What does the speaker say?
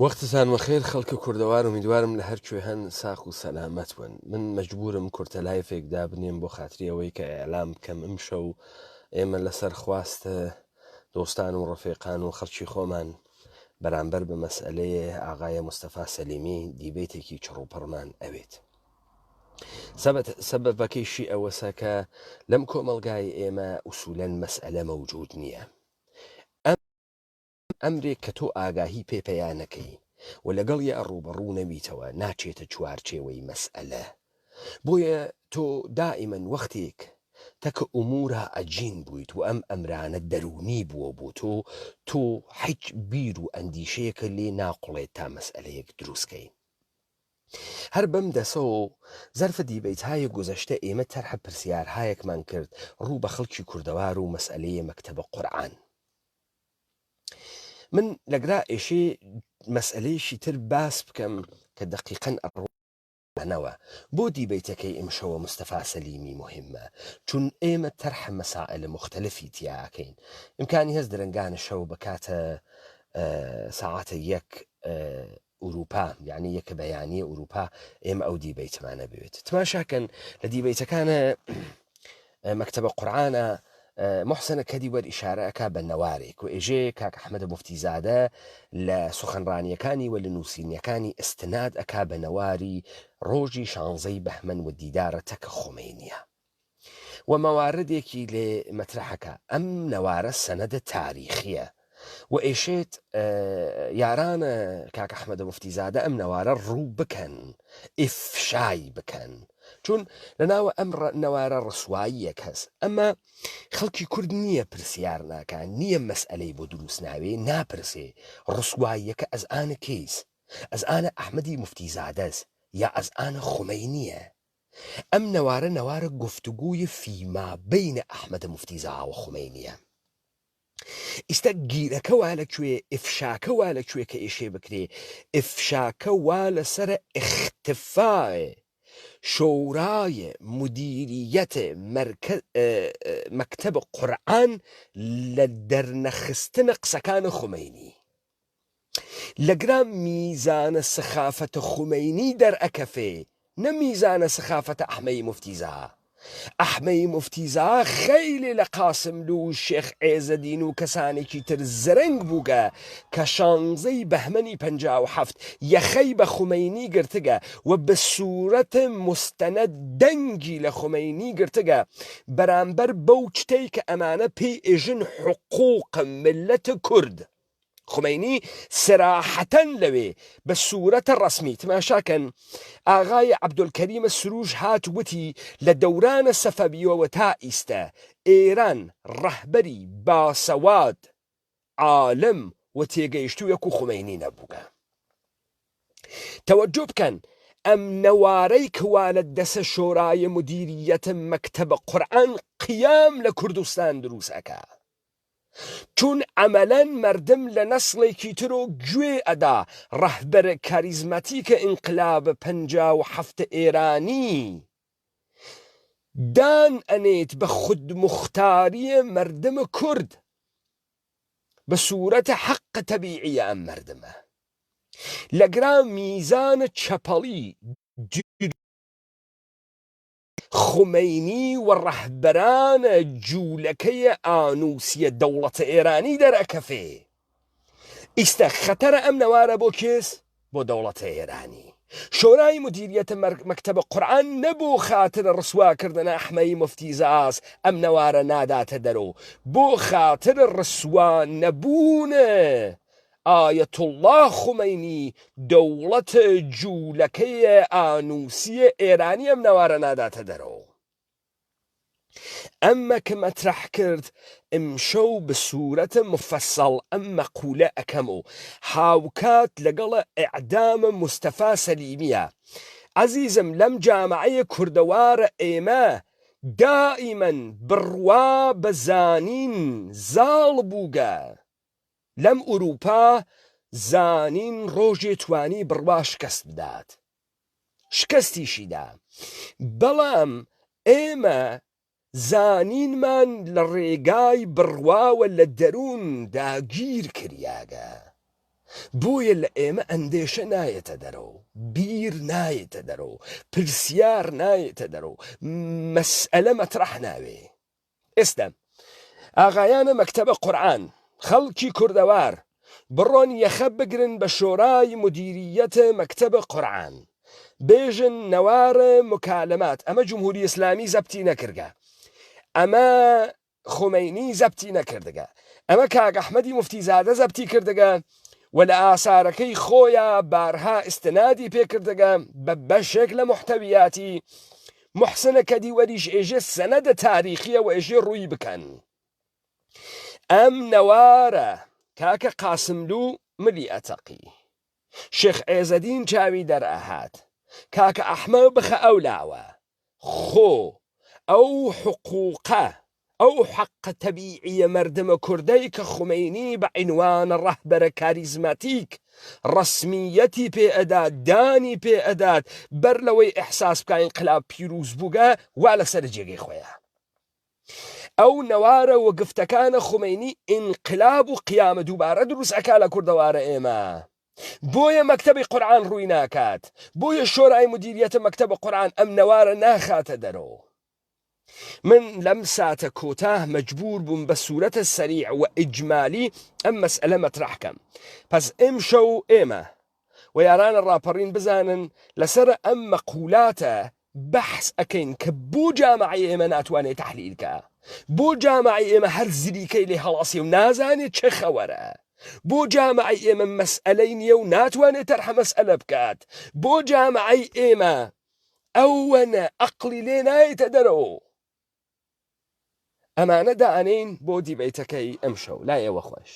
وەختتان وەخێر خەڵکە کوردەوار و میدوارم لە هەرکوێ هەن ساق و سەلامەت بن. من مەجبورم کورتەلایفێکدا بنێم بۆ خاتریەوەی کە ئێعلام بکەم ئەمشەو ئێمە لەسەر خواستە دۆستان و ڕەفیقان و خەڵکی خۆمان بەرامبەر بە مەسئلەیە ئاغایە مستەفا سەلیمی دیبێتێکی چڕوپڕمان ئەوێت. سەبەبەکەیشی ئەوەسە کە لەم کۆمەڵگای ئێمە ئوسوولەن مەسئلە مەوجود نییە. ئەمرێک کە تۆ ئاگاهی پێپەیانەکەی و لەگەڵ یە ڕوبەڕوو نەبیتەوە ناچێتە چوارچێوەی مەسئلە. بۆیە تۆ دائیمەن وەختێک تەکە ئومورە ئەجین بوویت و ئەم ئەمرانە دەرونی بووە بۆ تۆ هیچ بیر و ئەندیشەیەکە لێ ناقڵێت تا مەسئلەیەک دروستکەی. هەر بەم دەسەوە زەرفە دیبەیتهای گۆزەشتە ئێمە تەرحە پرسیارهایەکمان کرد ڕوو بە خەڵکی کوردەوار و مەسئلەیە مەکتەبە قورئان. من لەگرا ئێشێ مەسئلەیەشی تر باس بکەم کە دەقیقەن ئەڕۆنەوە بۆ دیبەیتەکەی ئەمشەوە مستەفا سەلیمی مهمە، چون ئێمە تەرحە مەسائلە مختلفی تیاکەین. ئیمکانی هەست درەنگانە شەو بکاتە ساعاتە یەک ئوروپا، یعنی یەکە بەیانیە ئوروپا، ئێمە ئەو دیبەیتمانە بوێت. تماشاکەن لە دیبەیتەکانە مەکتەبە قورئانە محسنە کەدی وەرئیشارەکە بە نەوارێک و ئێژێ کاک ئەحمەدە موفتیزادە لە سوخەنڕانیەکانی و لە نووسینیەکانی ئستناد ئەکا بە نەواری ڕۆژی 16 بەهمەن و دیدارە تەکە خۆمەینیە و مەواردێکی لێ مەترحەکە. ئەم نەوارە سەنەدە تاریخیە و ئێشێت یارانە کاک ئەحمەدە موفتیزادە ئەم نەوارە ڕوو بکەن، ئیفشای بکەن، چون لەناوە ئەم نەوارە ڕسواییەک هەست. ئەمە خەڵکی کورد نییە پرسیار ناکەن، نییە مەسئلەی بۆ دروست ناوێ ناپرسێ ڕسواییەکە ئەزئانە کەیس، ئەزئانە ئەحمەدی موفتیزادەس یا ئەزئانە خومەینیە. ئەم نەوارە نەوارە گفتوگوی فیما بینە ئەحمەدە موفتیزا و خومەینیە. ئیستا گیرەکە وا لەکوێ، ئفشاکە وا لەکوێ کە ئێشێ بکرێ. ئفشاکە وا لەسرە اختفاء شورای مدیریەت مەکتەب قورئان لە دەرنەخستنە قسەکانە خومەینی. لەگرا میزانە سخافەتە خومەینی دەرئەکەفێ، نە میزانە سخافەتە ئەحمەی موفتیزا. ئەحمەی موفتیزا خەیلی لە قاسملو و شێخ عێزەدین و کەسانێکی تر زرنگ بووگە کە 16 بەهمەنی 57 یەخەی بە خومەینی گرتگە و بە سوورەتە مستەنەد دەنگی لە خومەینی گرتگە بەرامبەر بەو شتەی کە ئەمانە پێی ئێژن حقوق ملەتە کورد. خومەینی سراحەتەن لەوێ بە سوورەتە ڕەسمی. تماشاکەن ئاغای عەبدولکەریمە سروش هات وتی لە دەورانە سەفەویەوە تا ئیستە ئێران ڕەهبەری باسەواد عالم و تێگەیشتوویەک و خومەینی نەبووگە. تەوەجۆ بکەن ئەم نەوارەی کەوا لە دەسە شۆرای مدیریەتە مەکتەبە قورئان قیام لە کوردستان دروست ئەکا، چون ئەمەلەن مردم لە نەسڵێکی ترۆ گوێ ئەدا ڕەهبەرە کاریزماتیکە ئینقلاب 57 ئێرانی دان ئەنێت بە خودمختاریە مردمە کورد بە سوورەتە حەق تەبیعیە ئەم مردمە. لەگرا میزانە چەپەڵی خومەینی و ڕەهبەرانە جوولەکەیە ئانوسیە دەوڵەتە ئێرانی دەرەکەفێ. ئیستا خەتەرە ئەم نەوارە بۆ کێس؟ بۆ دەوڵەتە ئێرانی. شۆرای مدیریەتە مەکتەبە قورئان نەبوو خاترە ڕسواکردنە ئەحمەی موفتیزاس ئەم نەوارە ناداتە دەرۆ، بۆ خاترە ڕسوا نەبوونە ئایەتوڵڵا خومەینی دەوڵەتە جوولەکەیە ئانوسیە ئێرانی ئەم نەوارە ناداتە دەرەوە. ئەمە کە مەترح کرد ئمشەو بە سوورەتە مفەسەڵ ئەم مەقولە ئەکەم و هاوکات لەگەڵە ئیعدامە مستەفا سەلیمیە. عەزیزم لەم جامعەیە کوردەوارە ئێمە دائیمەن بڕوا بە زانین زاڵ بووگە. لەم ئوروپا زانین ڕۆژێ توانی بڕوا شکست بدات، شکستیشیدا، بەڵام ئێمە زانینمان لە ڕێگای بڕواوە لە دەروون داگیر کریاگە. بۆیە لە ئێمە ئەندێشە نایەتە دەرەوە، بیر نایەتە دەرەوە، پرسیار نایەتە دەرەوە، مەسئلە مەترەح ناوێ. ئێستا ئاغایانە مەکتەبە قورئان، خەڵکی کوردەوار بڕۆن یەخە بگرن بە شۆرای مدیریەتە مەکتەبە قورئان، بێژن نەوارە مکالەمات، ئەمە جمهوری ئیسلامی زەبتی نەکردگە، ئەمە خۆمەینی زەبتی نەکردگە، ئەمە کاک ئەحمەدی موفتیزادە زەبتی کردگە و لە ئاسارەکەی خۆیان بارها ئستنادی پێکردگە بە بەشێک لە محتەویاتی محسنە کەدی وەریش ئێژێ سەنەدە تاریخیە و ئێژێ ڕووی بکەن. ئەم نەوارە کاکە قاسملوو ملی ئەتەقی، شێخ عێزەدین چاوی دەرئەهات، کاکە ئەحمە بخە ئەولاوە، خۆ ئەو حقوقە ئەو حەقە تەبیعیە مەردمە کوردەی کە خومەینی بە عینوانە ڕەهبەرە کاریزماتیک ڕسمیەتی پێئەدات، دانی پێئەدات، بەر لەوەی ئەحساس بکە ئینقلاب پیرۆز بووگە وا لەسەر جێگەی خۆیە. ئەو نەوارە وەگفتەکانە خومەینی ئینقلاب و قیامە دووبارە دروست ئەکا لە کوردەوارە ئێمە. بۆیە مەکتەبی قورئان ڕووی ناکات، بۆیە شۆرای مدیریەتە مەکتەبە قورئان ئەم نەوارە ناخاتە دەرەوە. من لەم ساتە کۆتاه مەجبور بووم بە سوورەتە سەریع و ئیجمالی ئەم مەسئلە مەترەح کەم. پس ئێمشەو ئێمە و یارانە ڕاپەڕین بزانن لەسەر ئەم مەقولاتە بەحس ئەکەین کە بۆ جامعی ئێمە ناتوانێت تەحلیلکە، بۆ جامعی ئێمە هەر زریکەی لێ هەڵاسی و نازانێت چه خەوەرە، بۆ جامعی ئێمە مەسئلەی نییە و ناتوانێت تەرحە مەسئلە بکات، بۆ جامعی ئێمە ئەوەنە عەقڵی لێ نایەتە دەرەوە. ئەمانە دائەنین بۆ دیبەیتەکەی ئەمشەو لای ئێوە خۆش.